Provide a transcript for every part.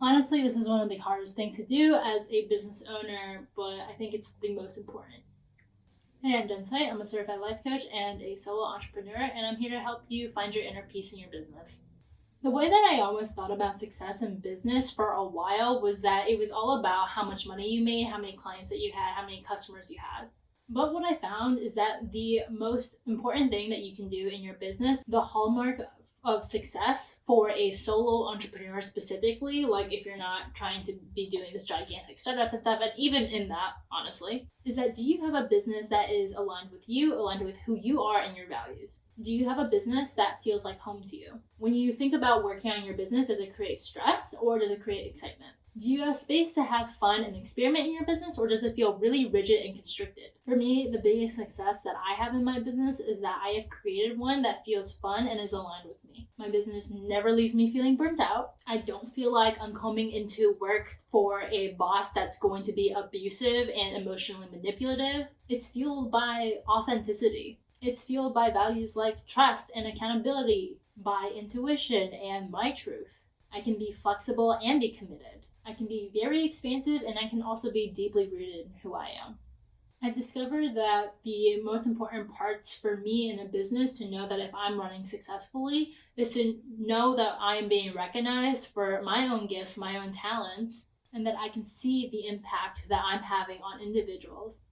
Honestly, this is one of the hardest things to do as a business owner, but I think it's the most important. Hey, I'm Jen Sight. I'm a certified life coach and a solo entrepreneur, and I'm here to help you find your inner peace in your business. The way that I always thought about success in business for a while was that it was all about how much money you made, how many clients that you had, how many customers you had. But what I found is that the most important thing that you can do in your business, the hallmark of success for a solo entrepreneur specifically, like if you're not trying to be doing this gigantic startup and stuff, and even in that, honestly, is that do you have a business that is aligned with you, aligned with who you are and your values? Do you have a business that feels like home to you? When you think about working on your business, does it create stress or does it create excitement? Do you have space to have fun and experiment in your business, or does it feel really rigid and constricted? For me, the biggest success that I have in my business is that I have created one that feels fun and is aligned with me. My business never leaves me feeling burnt out. I don't feel like I'm coming into work for a boss that's going to be abusive and emotionally manipulative. It's fueled by authenticity. It's fueled by values like trust and accountability, by intuition and my truth. I can be flexible and be committed. I can be very expansive, and I can also be deeply rooted in who I am. I've discovered that the most important parts for me in a business to know that if I'm running successfully is to know that I am being recognized for my own gifts, my own talents, and that I can see the impact that I'm having on individuals.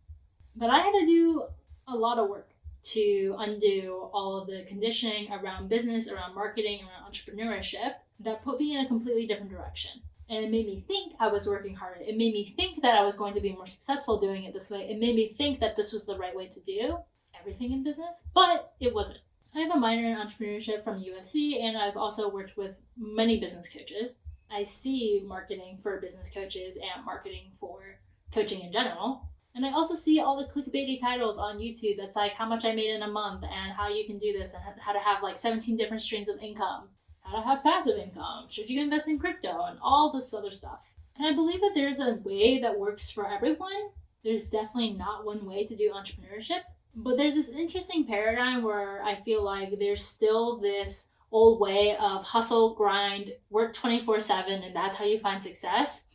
But I had to do a lot of work to undo all of the conditioning around business, around marketing, around entrepreneurship that put me in a completely different direction. And it made me think I was working harder. It made me think that I was going to be more successful doing it this way. It made me think that this was the right way to do everything in business, but it wasn't. I have a minor in entrepreneurship from USC, and I've also worked with many business coaches. I see marketing for business coaches and marketing for coaching in general. And I also see all the clickbaity titles on YouTube that's like how much I made in a month and how you can do this and how to have like 17 different streams of income. How to have passive income, should you invest in crypto, and all this other stuff. And I believe that there's a way that works for everyone. There's definitely not one way to do entrepreneurship, but there's this interesting paradigm where I feel like there's still this old way of hustle, grind, work 24/7, and that's how you find success.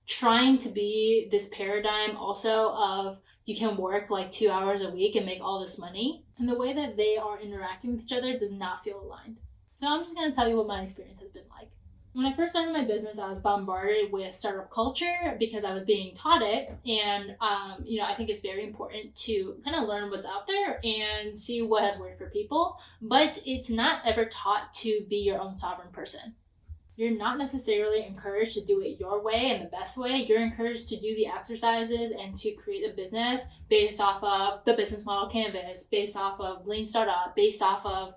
Trying to be this paradigm also of you can work like 2 hours a week and make all this money. And the way that they are interacting with each other does not feel aligned. So I'm just going to tell you what my experience has been like. When I first started my business, I was bombarded with startup culture because I was being taught it. And, I think it's very important to kind of learn what's out there and see what has worked for people. But it's not ever taught to be your own sovereign person. You're not necessarily encouraged to do it your way and the best way. You're encouraged to do the exercises and to create a business based off of the business model canvas, based off of lean startup, based off of,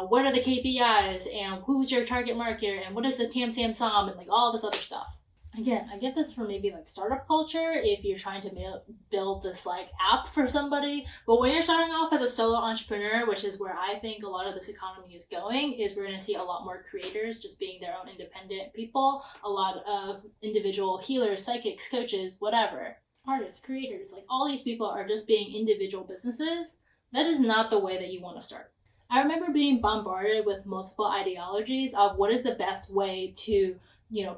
what are the KPIs and who's your target market and what is the TAM, SAM, SOM and like all this other stuff. Again, I get this from maybe like startup culture if you're trying to build this like app for somebody. But when you're starting off as a solo entrepreneur, which is where I think a lot of this economy is going, is we're going to see a lot more creators just being their own independent people, a lot of individual healers, psychics, coaches, whatever, artists, creators, like all these people are just being individual businesses. That is not the way that you want to start. I remember being bombarded with multiple ideologies of what is the best way to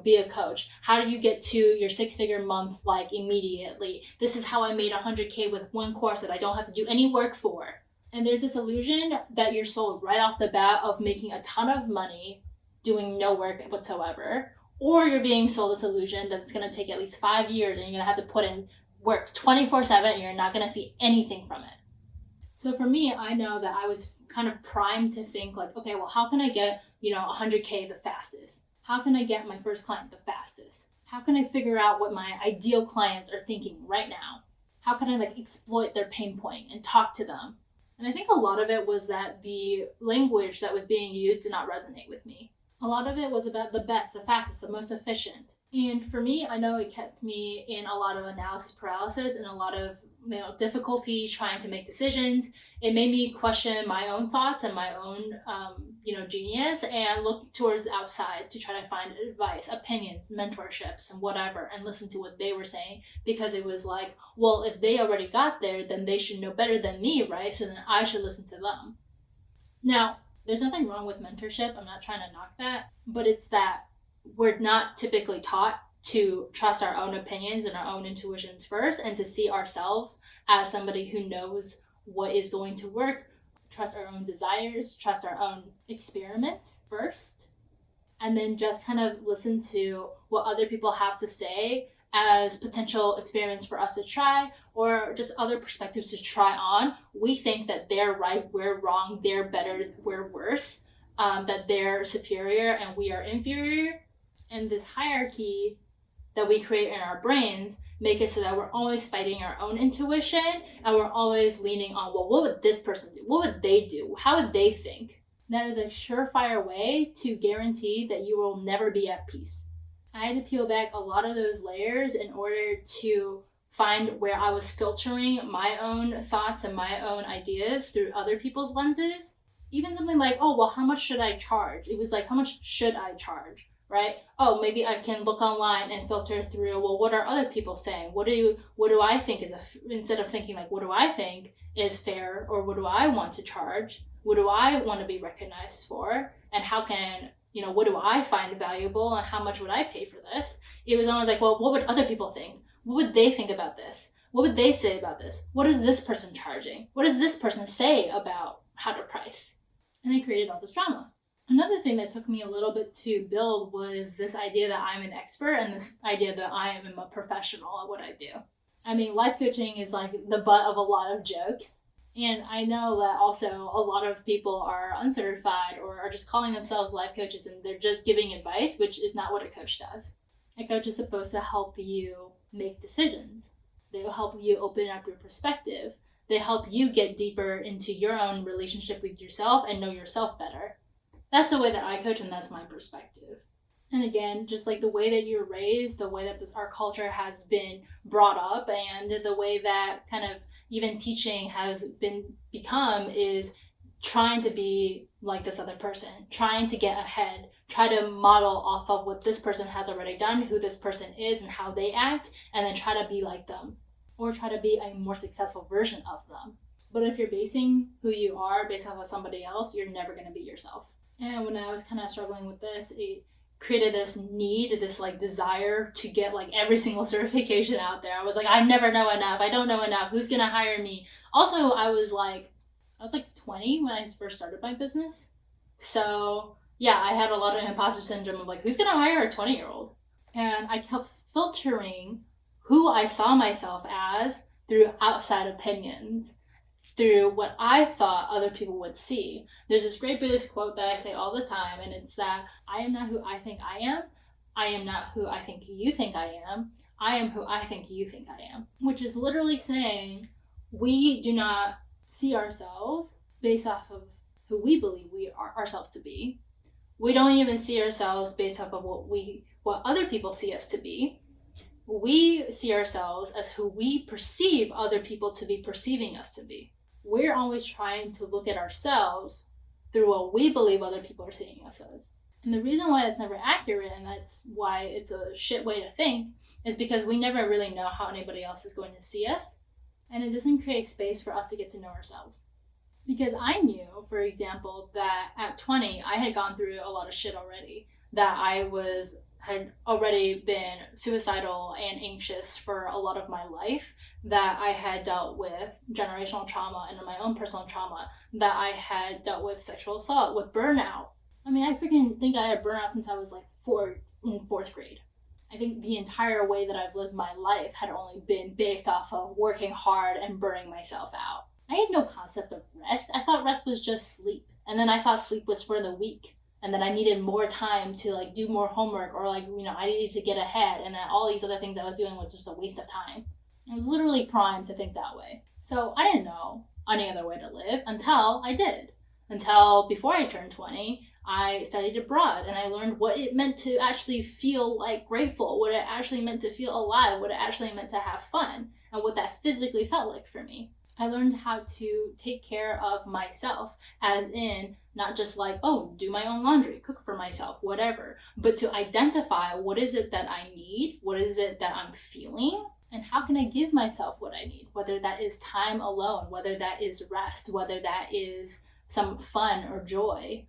be a coach. How do you get to your 6-figure month like immediately? This is how I made 100K with one course that I don't have to do any work for. And there's this illusion that you're sold right off the bat of making a ton of money doing no work whatsoever. Or you're being sold this illusion that it's going to take at least 5 years and you're going to have to put in work 24/7 and you're not going to see anything from it. So for me, I know that I was kind of primed to think like, okay, well, how can I get, 100K the fastest? How can I get my first client the fastest? How can I figure out what my ideal clients are thinking right now? How can I exploit their pain point and talk to them? And I think a lot of it was that the language that was being used did not resonate with me. A lot of it was about the best, the fastest, the most efficient. And for me, I know it kept me in a lot of analysis paralysis and a lot of difficulty trying to make decisions. It made me question my own thoughts and my own, genius and look towards the outside to try to find advice, opinions, mentorships, and whatever, and listen to what they were saying because it was like, well, if they already got there, then they should know better than me, right? So then I should listen to them. Now, there's nothing wrong with mentorship. I'm not trying to knock that, but it's that we're not typically taught to trust our own opinions and our own intuitions first, and to see ourselves as somebody who knows what is going to work, trust our own desires, trust our own experiments first, and then just kind of listen to what other people have to say as potential experiments for us to try, or just other perspectives to try on. We think that they're right, we're wrong, they're better, we're worse, that they're superior and we are inferior. And this hierarchy that we create in our brains make it so that we're always fighting our own intuition, and we're always leaning on, well, what would this person do? What would they do? How would they think? That is a surefire way to guarantee that you will never be at peace. I had to peel back a lot of those layers in order to find where I was filtering my own thoughts and my own ideas through other people's lenses. Even something like, oh, well, how much should I charge? It was like, how much should I charge? Right? Oh, maybe I can look online and filter through, well, what are other people saying? What do I think is instead of thinking like, what do I think is fair, or what do I want to charge? What do I want to be recognized for? And how can, what do I find valuable, and how much would I pay for this? It was almost like, well, what would other people think? What would they think about this? What would they say about this? What is this person charging? What does this person say about how to price? And it created all this drama. Another thing that took me a little bit to build was this idea that I'm an expert, and this idea that I am a professional at what I do. I mean, life coaching is like the butt of a lot of jokes. And I know that also a lot of people are uncertified or are just calling themselves life coaches, and they're just giving advice, which is not what a coach does. A coach is supposed to help you make decisions. They will help you open up your perspective. They help you get deeper into your own relationship with yourself and know yourself better. That's the way that I coach, and that's my perspective. And again, just like the way that you're raised, the way that our culture has been brought up, and the way that kind of even teaching has become is trying to be like this other person, trying to get ahead, try to model off of what this person has already done, who this person is and how they act, and then try to be like them, or try to be a more successful version of them. But if you're basing who you are based off of somebody else, you're never going to be yourself. And when I was kind of struggling with this, it created this need, this like desire to get like every single certification out there. I was like, I never know enough. I don't know enough. Who's going to hire me? Also, I was like 20 when I first started my business. So yeah, I had a lot of imposter syndrome of like, who's going to hire a 20-year-old? And I kept filtering who I saw myself as through outside opinions, through what I thought other people would see. There's this great Buddhist quote that I say all the time, and it's that I am not who I think I am. I am not who I think you think I am. I am who I think you think I am. Which is literally saying we do not see ourselves based off of who we believe we are ourselves to be. We don't even see ourselves based off of what other people see us to be. We see ourselves as who we perceive other people to be perceiving us to be. We're always trying to look at ourselves through what we believe other people are seeing us as. And the reason why it's never accurate, and that's why it's a shit way to think, is because we never really know how anybody else is going to see us. And it doesn't create space for us to get to know ourselves. Because I knew, for example, that at 20, I had gone through a lot of shit already. That I had already been suicidal and anxious for a lot of my life, that I had dealt with generational trauma and my own personal trauma, that I had dealt with sexual assault, with burnout. I mean, I freaking think I had burnout since I was like in fourth grade. I think the entire way that I've lived my life had only been based off of working hard and burning myself out. I had no concept of rest. I thought rest was just sleep. And then I thought sleep was for the weak. And then I needed more time to like do more homework, or like, I needed to get ahead. And then all these other things I was doing was just a waste of time. I was literally primed to think that way. So I didn't know any other way to live until I did. Until before I turned 20, I studied abroad and I learned what it meant to actually feel like grateful, what it actually meant to feel alive, what it actually meant to have fun, and what that physically felt like for me. I learned how to take care of myself, as in not just like, oh, do my own laundry, cook for myself, whatever, but to identify what is it that I need, what is it that I'm feeling, and how can I give myself what I need, whether that is time alone, whether that is rest, whether that is some fun or joy,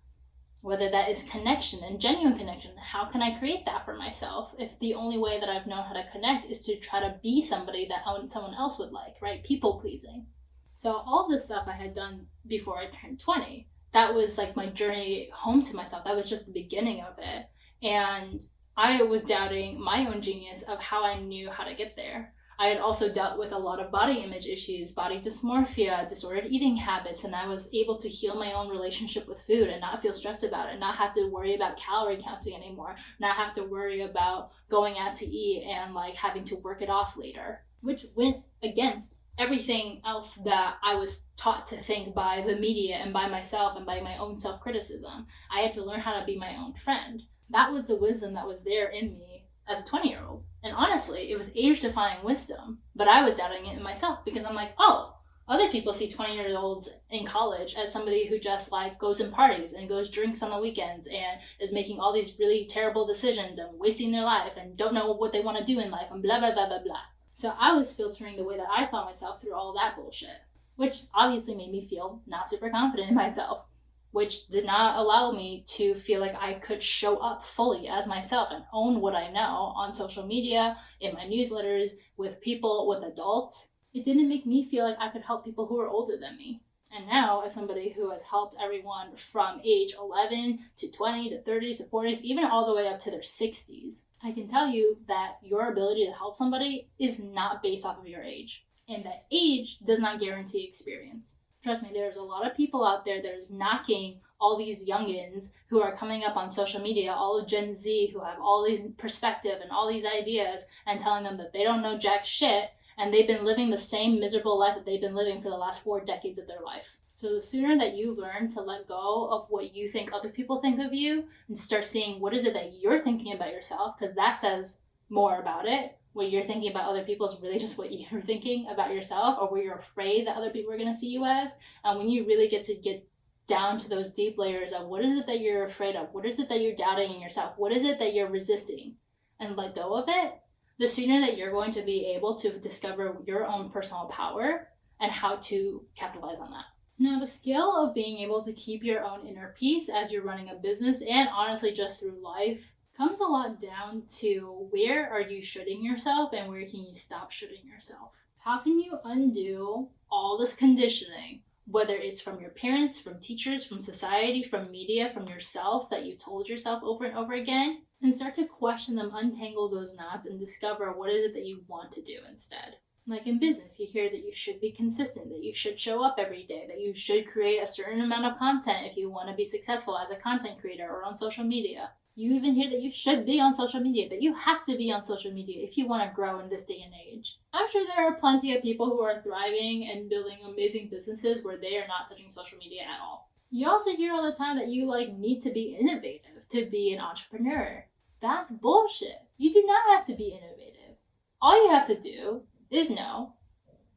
whether that is connection and genuine connection. How can I create that for myself if the only way that I've known how to connect is to try to be somebody that someone else would like, right? People pleasing. So all this stuff I had done before I turned 20, that was like my journey home to myself. That was just the beginning of it. And I was doubting my own genius of how I knew how to get there. I had also dealt with a lot of body image issues, body dysmorphia, disordered eating habits, and I was able to heal my own relationship with food and not feel stressed about it, not have to worry about calorie counting anymore, not have to worry about going out to eat and like having to work it off later, which went against everything else that I was taught to think by the media and by myself and by my own self-criticism. I had to learn how to be my own friend. That was the wisdom that was there in me as a 20-year-old. And honestly, it was age-defying wisdom, but I was doubting it in myself because I'm like, oh, other people see 20-year-olds in college as somebody who just like goes and parties and goes drinks on the weekends and is making all these really terrible decisions and wasting their life and don't know what they want to do in life and blah, blah, blah, blah, blah. So I was filtering the way that I saw myself through all that bullshit, which obviously made me feel not super confident in myself, which did not allow me to feel like I could show up fully as myself and own what I know on social media, in my newsletters, with people, with adults. It didn't make me feel like I could help people who were older than me. And now, as somebody who has helped everyone from age 11 to 20 to 30 to 40s, even all the way up to their 60s, I can tell you that your ability to help somebody is not based off of your age. And that age does not guarantee experience. Trust me, there's a lot of people out there that is knocking all these youngins who are coming up on social media, all of Gen Z who have all these perspective and all these ideas and telling them that they don't know jack shit and they've been living the same miserable life that they've been living for the last 4 decades of their life. So the sooner that you learn to let go of what you think other people think of you and start seeing what is it that you're thinking about yourself, because that says more about it. What you're thinking about other people is really just what you're thinking about yourself, or what you're afraid that other people are going to see you as. And when you really get down to those deep layers of what is it that you're afraid of, what is it that you're doubting in yourself, what is it that you're resisting, and let go of it, the sooner that you're going to be able to discover your own personal power and how to capitalize on that. Now, the skill of being able to keep your own inner peace as you're running a business, and honestly just through life, comes a lot down to where are you shooting yourself and where can you stop shooting yourself? How can you undo all this conditioning, whether it's from your parents, from teachers, from society, from media, from yourself that you've told yourself over and over again, and start to question them, untangle those knots, and discover what is it that you want to do instead. Like in business, you hear that you should be consistent, that you should show up every day, that you should create a certain amount of content if you want to be successful as a content creator or on social media. You even hear that you should be on social media, that you have to be on social media if you want to grow in this day and age. I'm sure there are plenty of people who are thriving and building amazing businesses where they are not touching social media at all. You also hear all the time that you need to be innovative to be an entrepreneur. That's bullshit. You do not have to be innovative. All you have to do is know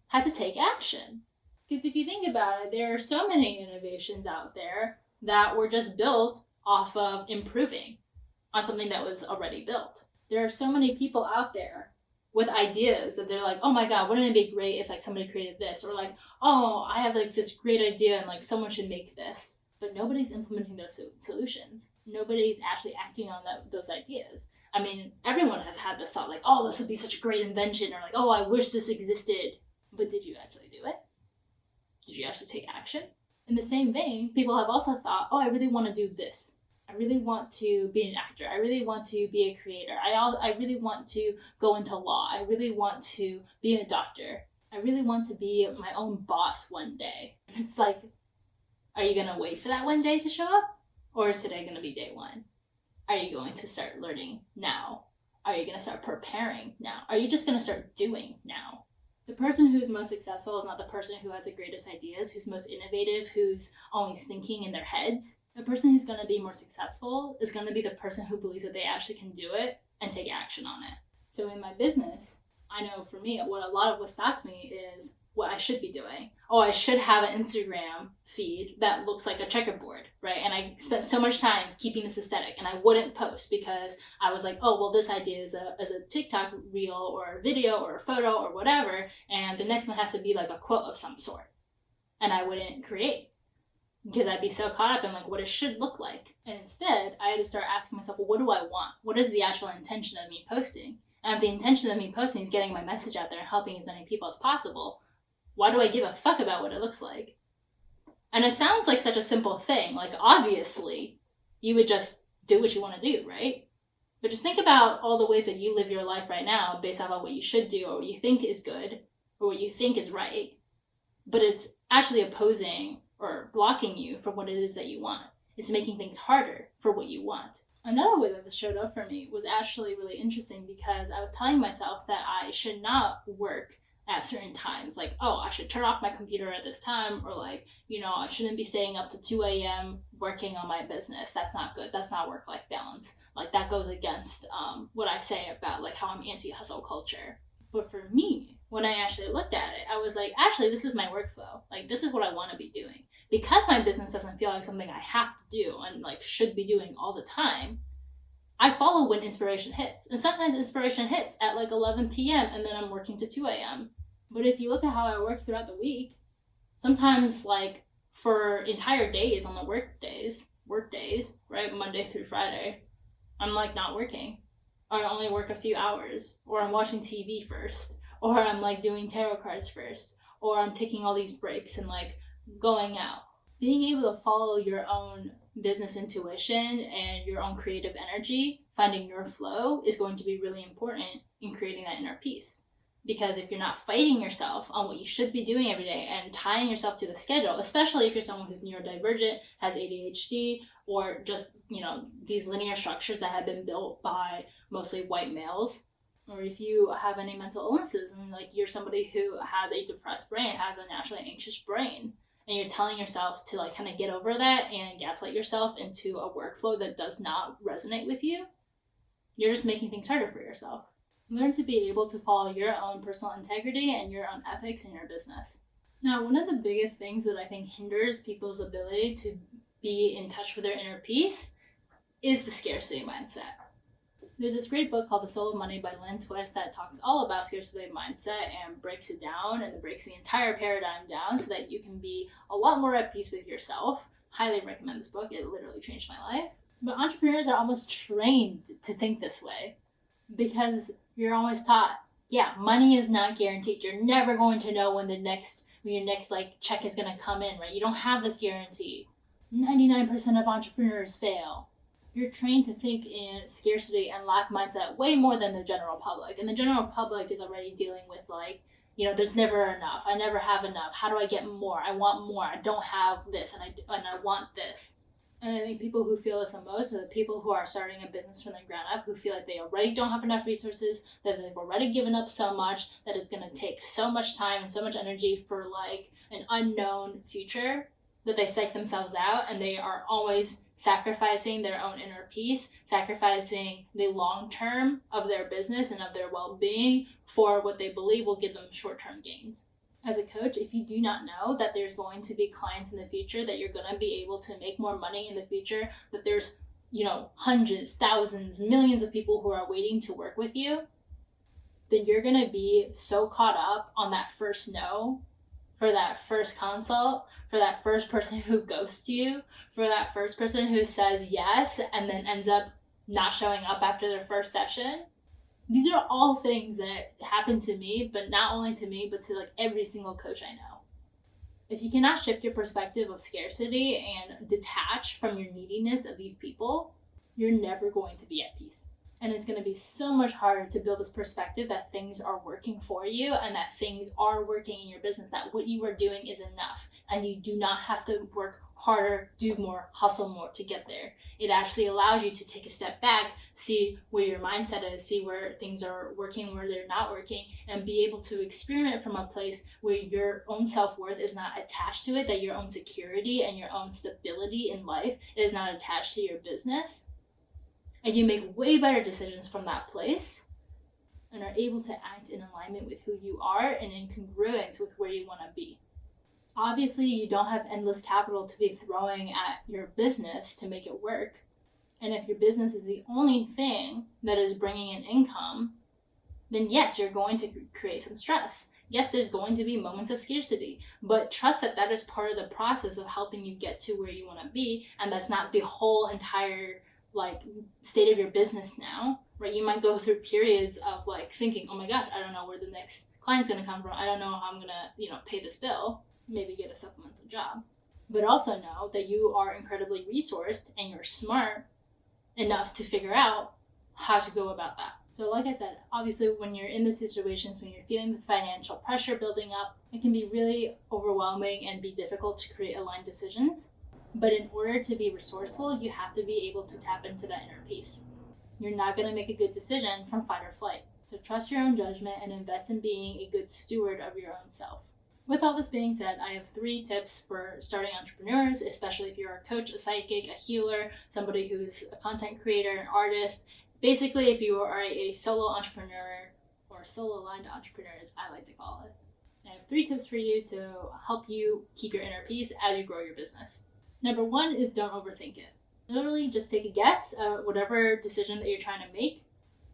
how to take action. Because if you think about it, there are so many innovations out there that were just built off of improving on something that was already built. There are so many people out there with ideas that they're like, oh my God, wouldn't it be great if somebody created this? Or oh, I have this great idea and someone should make this. But nobody's implementing those solutions. Nobody's actually acting on those ideas. I mean, everyone has had this thought oh, this would be such a great invention, or oh, I wish this existed. But did you actually do it? Did you actually take action? In the same vein, people have also thought, oh, I really want to do this. I really want to be an actor. I really want to be a creator. I really want to go into law. I really want to be a doctor. I really want to be my own boss one day. And it's are you going to wait for that one day to show up? Or is today going to be day one? Are you going to start learning now? Are you going to start preparing now? Are you just going to start doing now? The person who's most successful is not the person who has the greatest ideas, who's most innovative, who's always thinking in their heads. The person who's going to be more successful is going to be the person who believes that they actually can do it and take action on it. So in my business, I know for me, what stops me is what I should be doing. Oh, I should have an Instagram feed that looks like a checkerboard, right? And I spent so much time keeping this aesthetic, and I wouldn't post because I was oh, well, this idea is a TikTok reel or a video or a photo or whatever, and the next one has to be a quote of some sort. And I wouldn't create. because I'd be so caught up in like what it should look like. And instead, I had to start asking myself, well, what do I want? What is the actual intention of me posting? And if the intention of me posting is getting my message out there and helping as many people as possible, why do I give a fuck about what it looks like? And it sounds like such a simple thing. Like, obviously, you would just do what you want to do, right? But just think about all the ways that you live your life right now based off of what you should do or what you think is good or what you think is right. But it's actually opposing or blocking you from what it is that you want. It's making things harder for what you want. Another way that this showed up for me was actually really interesting because I was telling myself that I should not work at certain times. Like, oh, I should turn off my computer at this time, or like, I shouldn't be staying up to 2 a.m. working on my business. That's not good. That's not work-life balance. Like, that goes against what I say about like how I'm anti-hustle culture. But for me, when I actually looked at it, I was like, actually, this is my workflow. Like, this is what I want to be doing. Because my business doesn't feel like something I have to do and like should be doing all the time, I follow when inspiration hits. And sometimes inspiration hits at like 11 p.m. and then I'm working to 2 a.m. But if you look at how I work throughout the week, sometimes like for entire days on the work days, right, Monday through Friday, I'm like not working. Or I only work a few hours. Or I'm watching TV first. Or I'm like doing tarot cards first. Or I'm taking all these breaks and like going out. Being able to follow your own business intuition and your own creative energy, finding your flow is going to be really important in creating that inner peace. Because if you're not fighting yourself on what you should be doing every day and tying yourself to the schedule, especially if you're someone who's neurodivergent, has ADHD, or just, these linear structures that have been built by mostly white males, or if you have any mental illnesses and like you're somebody who has a depressed brain, has a naturally anxious brain, and you're telling yourself to like kind of get over that and gaslight yourself into a workflow that does not resonate with you, you're just making things harder for yourself. Learn to be able to follow your own personal integrity and your own ethics in your business. Now, one of the biggest things that I think hinders people's ability to be in touch with their inner peace is the scarcity mindset. There's this great book called The Soul of Money by Lynn Twist that talks all about scarcity mindset and breaks it down and breaks the entire paradigm down so that you can be a lot more at peace with yourself. Highly recommend this book. It literally changed my life. But entrepreneurs are almost trained to think this way because you're always taught, money is not guaranteed. You're never going to know when your next like check is going to come in, right? You don't have this guarantee. 99% of entrepreneurs fail. You're trained to think in scarcity and lack mindset way more than the general public. And the general public is already dealing with like, there's never enough. I never have enough. How do I get more? I want more. I don't have this and I want this. And I think people who feel this the most are the people who are starting a business from the ground up, who feel like they already don't have enough resources, that they've already given up so much, that it's going to take so much time and so much energy for like an unknown future, that they psych themselves out and they are always sacrificing their own inner peace, sacrificing the long term of their business and of their well-being for what they believe will give them short-term gains. As a coach, if you do not know that there's going to be clients in the future, that you're going to be able to make more money in the future, that there's, hundreds, thousands, millions of people who are waiting to work with you, then you're going to be so caught up on that first no, for that first consult, for that first person who ghosts you, for that first person who says yes and then ends up not showing up after their first session. These are all things that happen to me, but not only to me, but to like every single coach I know. If you cannot shift your perspective of scarcity and detach from your neediness of these people, you're never going to be at peace. And it's going to be so much harder to build this perspective that things are working for you and that things are working in your business, that what you are doing is enough and you do not have to work harder, do more, hustle more to get there. It actually allows you to take a step back, see where your mindset is, see where things are working, where they're not working, and be able to experiment from a place where your own self-worth is not attached to it, that your own security and your own stability in life is not attached to your business. And you make way better decisions from that place and are able to act in alignment with who you are and in congruence with where you want to be. Obviously, you don't have endless capital to be throwing at your business to make it work. And if your business is the only thing that is bringing in income, then yes, you're going to create some stress. Yes, there's going to be moments of scarcity, but trust that that is part of the process of helping you get to where you want to be, and that's not the whole entire state of your business now, right? You might go through periods of thinking, oh my god, I don't know where the next client's going to come from. I don't know how I'm going to, pay this bill, maybe get a supplemental job. But also know that you are incredibly resourced and you're smart enough to figure out how to go about that. So like I said, obviously when you're in the situations, when you're feeling the financial pressure building up, it can be really overwhelming and be difficult to create aligned decisions. But in order to be resourceful, you have to be able to tap into that inner peace. You're not going to make a good decision from fight or flight. So trust your own judgment and invest in being a good steward of your own self. With all this being said, I have 3 tips for starting entrepreneurs, especially if you're a coach, a psychic, a healer, somebody who's a content creator, an artist. Basically, if you are a solo entrepreneur or solo-aligned entrepreneur, as I like to call it. I have 3 tips for you to help you keep your inner peace as you grow your business. Number 1 is don't overthink it. Literally just take a guess at whatever decision that you're trying to make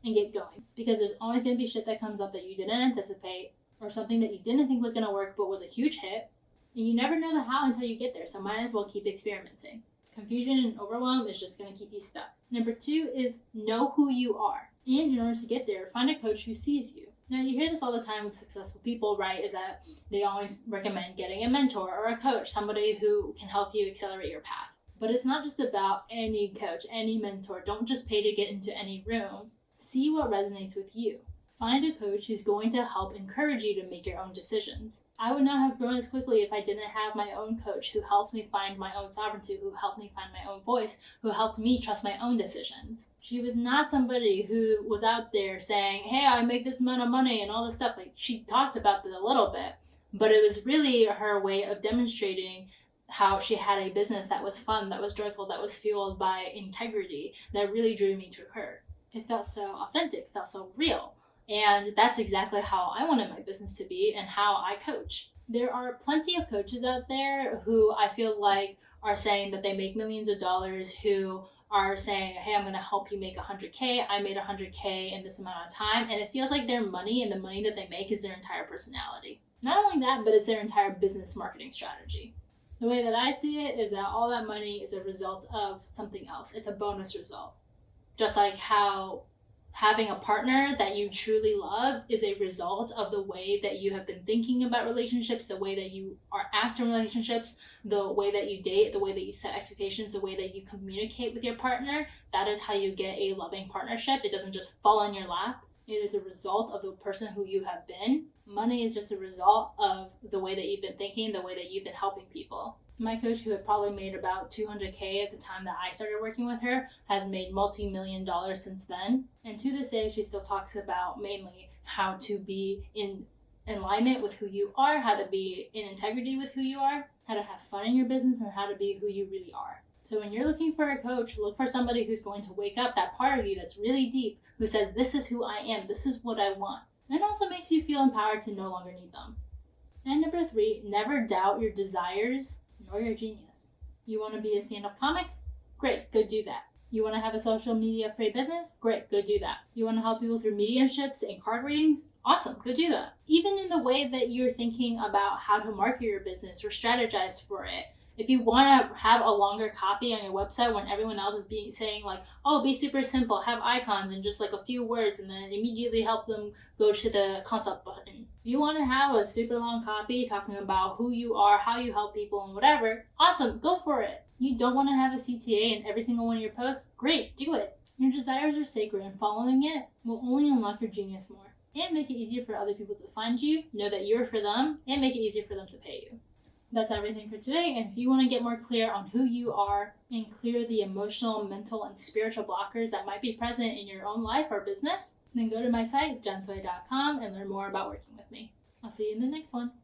and get going. Because there's always going to be shit that comes up that you didn't anticipate, or something that you didn't think was going to work but was a huge hit. And you never know the how until you get there, so might as well keep experimenting. Confusion and overwhelm is just going to keep you stuck. Number 2 is know who you are. And in order to get there, find a coach who sees you. Now, you hear this all the time with successful people, right? Is that they always recommend getting a mentor or a coach, somebody who can help you accelerate your path. But it's not just about any coach, any mentor. Don't just pay to get into any room. See what resonates with you. Find a coach who's going to help encourage you to make your own decisions. I would not have grown as quickly if I didn't have my own coach who helped me find my own sovereignty, who helped me find my own voice, who helped me trust my own decisions. She was not somebody who was out there saying, hey, I make this amount of money and all this stuff. She talked about it a little bit, but it was really her way of demonstrating how she had a business that was fun, that was joyful, that was fueled by integrity, that really drew me to her. It felt so authentic, felt so real. And that's exactly how I wanted my business to be and how I coach. There are plenty of coaches out there who I feel like are saying that they make millions of dollars, who are saying, hey, I'm going to help you make 100K. I made 100K in this amount of time. And it feels like their money and the money that they make is their entire personality. Not only that, but it's their entire business marketing strategy. The way that I see it is that all that money is a result of something else. It's a bonus result. Just like how having a partner that you truly love is a result of the way that you have been thinking about relationships, the way that you are acting in relationships, the way that you date, the way that you set expectations, the way that you communicate with your partner. That is how you get a loving partnership. It doesn't just fall on your lap. It is a result of the person who you have been. Money is just a result of the way that you've been thinking, the way that you've been helping people. My coach, who had probably made about 200K at the time that I started working with her, has made multi-million dollars since then. And to this day, she still talks about mainly how to be in alignment with who you are, how to be in integrity with who you are, how to have fun in your business, and how to be who you really are. So when you're looking for a coach, look for somebody who's going to wake up that part of you that's really deep, who says, this is who I am, this is what I want. And also makes you feel empowered to no longer need them. And number 3, never doubt your desires nor your genius. You want to be a stand-up comic? Great, go do that. You want to have a social media free business? Great, go do that. You want to help people through mediumships and card readings? Awesome, go do that. Even in the way that you're thinking about how to market your business or strategize for it, if you want to have a longer copy on your website when everyone else is saying oh, be super simple, have icons and just a few words, and then immediately help them go to the consult button. If you want to have a super long copy talking about who you are, how you help people, and whatever, awesome, go for it. You don't want to have a CTA in every single one of your posts? Great, do it. Your desires are sacred, and following it will only unlock your genius more and make it easier for other people to find you, know that you're for them, and make it easier for them to pay you. That's everything for today, and if you want to get more clear on who you are and clear the emotional, mental, and spiritual blockers that might be present in your own life or business, then go to my site, jensway.com, and learn more about working with me. I'll see you in the next one.